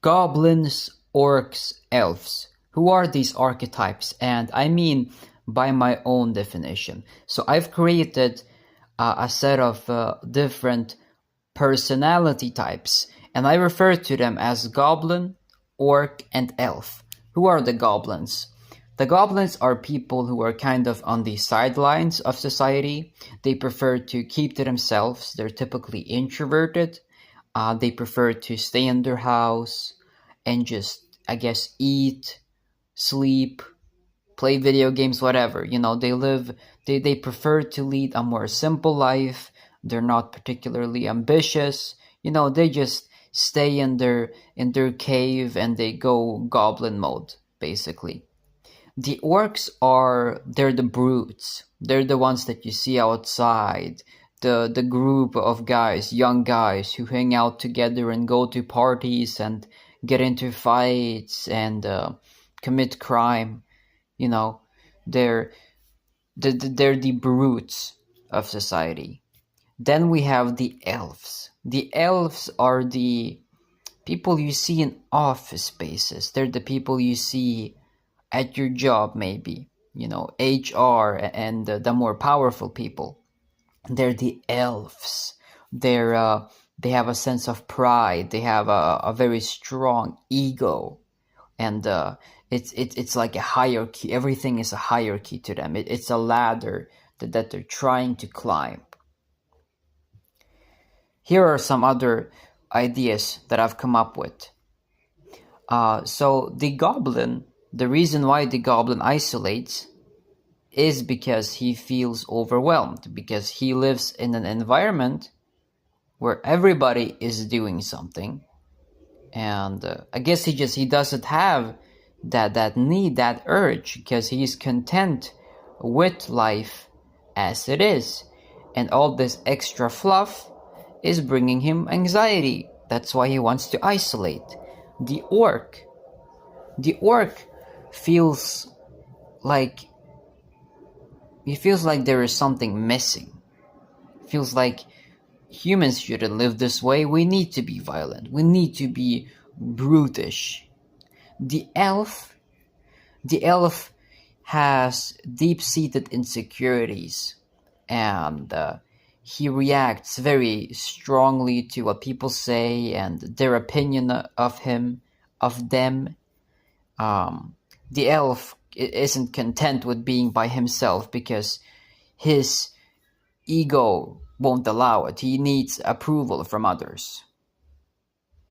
Goblins, orcs, elves. Who are these archetypes? And I mean by my own definition. So I've created a set of different personality types, and I refer to them as goblin, orc, and elf. Who are the goblins? The goblins are people who are kind of on the sidelines of society. They prefer to keep to themselves. They're typically introverted. They prefer to stay in their house and just, I guess, eat, sleep, play video games, whatever. They prefer to lead a more simple life. They're not particularly ambitious. They just stay in their cave and they go goblin mode, basically. The orcs they're the brutes. They're the ones that you see outside. The group of guys, young guys who hang out together and go to parties and get into fights and commit crime. You know, they're they're the brutes of society. Then we have the elves. The elves are the people you see in office spaces. They're the people you see at your job, maybe, HR and the more powerful people. They're the elves. They have a sense of pride. They have a very strong ego, and it's like a hierarchy. Everything is a hierarchy to them. It's a ladder that they're trying to climb. Here are some other ideas that I've come up with. So the reason why the goblin isolates is because he feels overwhelmed, because he lives in an environment where everybody is doing something, and I guess he doesn't have that need, that urge, because he's content with life as it is, and all this extra fluff is bringing him anxiety. That's why he wants to isolate. The orc feels like there is something missing. Feels like humans shouldn't live this way. We need to be violent. We need to be brutish. The elf has deep-seated insecurities, and he reacts very strongly to what people say and their opinion of them. The elf isn't content with being by himself because his ego won't allow it. He needs approval from others.